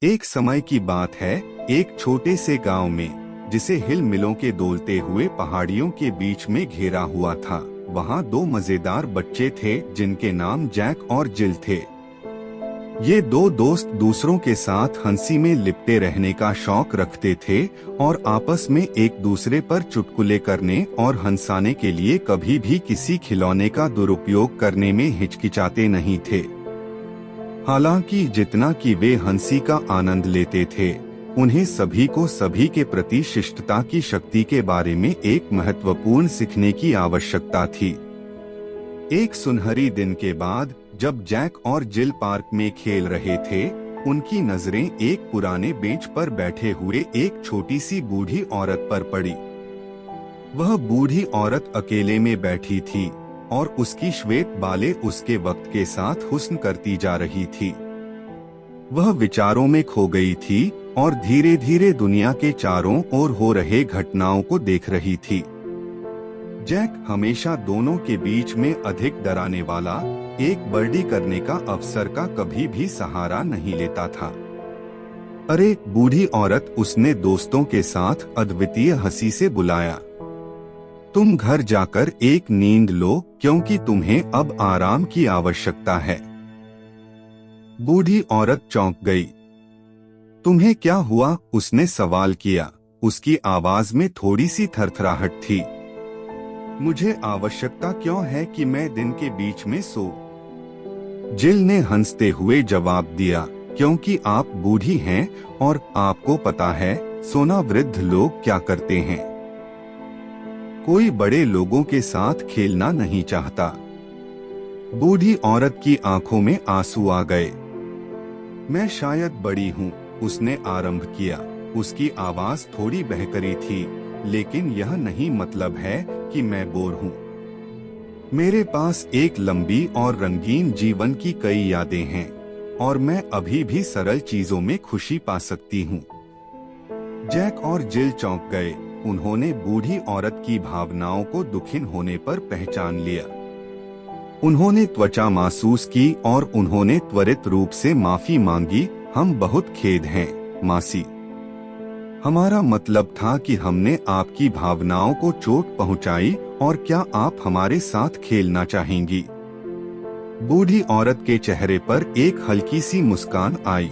एक समय की बात है, एक छोटे से गांव में, जिसे हिल मिलों के डोलते हुए पहाड़ियों के बीच में घेरा हुआ था। वहां दो मजेदार बच्चे थे जिनके नाम जैक और जिल थे। ये दो दोस्त दूसरों के साथ हंसी में लिपटे रहने का शौक रखते थे और आपस में एक दूसरे पर चुटकुले करने और हंसाने के लिए कभी भी किसी खिलौने का दुरुपयोग करने में हिचकिचाते नहीं थे। हालांकि जितना कि वे हंसी का आनंद लेते थे, उन्हें सभी को सभी के प्रति शिष्टता की शक्ति के बारे में एक महत्वपूर्ण सीखने की आवश्यकता थी। एक सुनहरी दिन के बाद जब जैक और जिल पार्क में खेल रहे थे, उनकी नजरें एक पुराने बेंच पर बैठे हुए एक छोटी सी बूढ़ी औरत पर पड़ी। वह बूढ़ी औरत अकेले में बैठी थी और उसकी श्वेत बालें उसके वक्त के साथ हुस्न करती जा रही थी। वह विचारों में खो गई थी और धीरे धीरे दुनिया के चारों ओर हो रहे घटनाओं को देख रही थी। जैक हमेशा दोनों के बीच में अधिक डराने वाला, एक बर्डी करने का अवसर का कभी भी सहारा नहीं लेता था। अरे बूढ़ी औरत, उसने दोस्तों के साथ अद्वितीय हंसी से बुलाया। तुम घर जाकर एक नींद लो क्योंकि तुम्हें अब आराम की आवश्यकता है। बूढ़ी औरत चौंक गई। तुम्हें क्या हुआ? उसने सवाल किया। उसकी आवाज में थोड़ी सी थरथराहट थी। मुझे आवश्यकता क्यों है कि मैं दिन के बीच में सो? जिल ने हंसते हुए जवाब दिया, क्योंकि आप बूढ़ी हैं और आपको पता है सोना वृद्ध लोग क्या करते हैं। कोई बड़े लोगों के साथ खेलना नहीं चाहता। बूढ़ी औरत की आंखों में आंसू आ गए। मैं शायद बड़ी हूँ, उसने आरंभ किया। उसकी आवाज थोड़ी बहकरी थी, लेकिन यह नहीं मतलब है कि मैं बोर हूँ। मेरे पास एक लंबी और रंगीन जीवन की कई यादें हैं और मैं अभी भी सरल चीजों में खुशी पा सकती हूँ। जैक और जिल चौंक गए। उन्होंने बूढ़ी औरत की भावनाओं को दुखित होने पर पहचान लिया। उन्होंने त्वचा महसूस की और उन्होंने त्वरित रूप से माफी मांगी। हम बहुत खेद हैं, मासी। हमारा मतलब था कि हमने आपकी भावनाओं को चोट पहुंचाई और क्या आप हमारे साथ खेलना चाहेंगी? बूढ़ी औरत के चेहरे पर एक हल्की सी मुस्कान आई।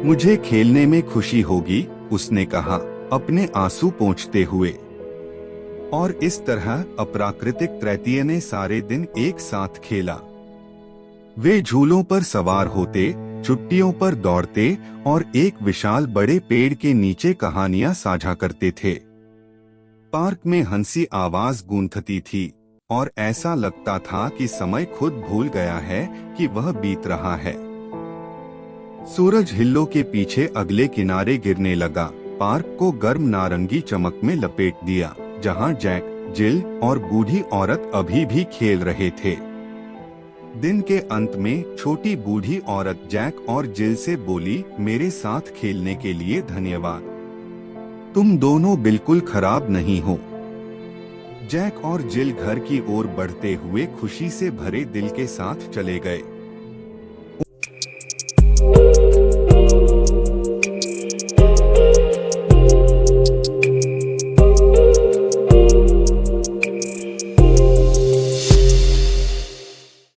मुझे खेलने में खुशी होगी, उसने कहा, अपने आंसू पोंछते हुए। और इस तरह अप्राकृतिक तृतीय ने सारे दिन एक साथ खेला। वे झूलों पर सवार होते, छुट्टियों पर दौड़ते और एक विशाल बड़े पेड़ के नीचे कहानियां साझा करते थे। पार्क में हंसी आवाज गूंजती थी और ऐसा लगता था कि समय खुद भूल गया है कि वह बीत रहा है। सूरज हिल्लों के पीछे अगले किनारे गिरने लगा, पार्क को गर्म नारंगी चमक में लपेट दिया, जहां जैक, जिल और बूढ़ी औरत अभी भी खेल रहे थे। दिन के अंत में छोटी बूढ़ी औरत जैक और जिल से बोली, मेरे साथ खेलने के लिए धन्यवाद। तुम दोनों बिल्कुल खराब नहीं हो। जैक और जिल घर की ओर बढ़ते हुए खुशी से भरे दिल के साथ चले गए।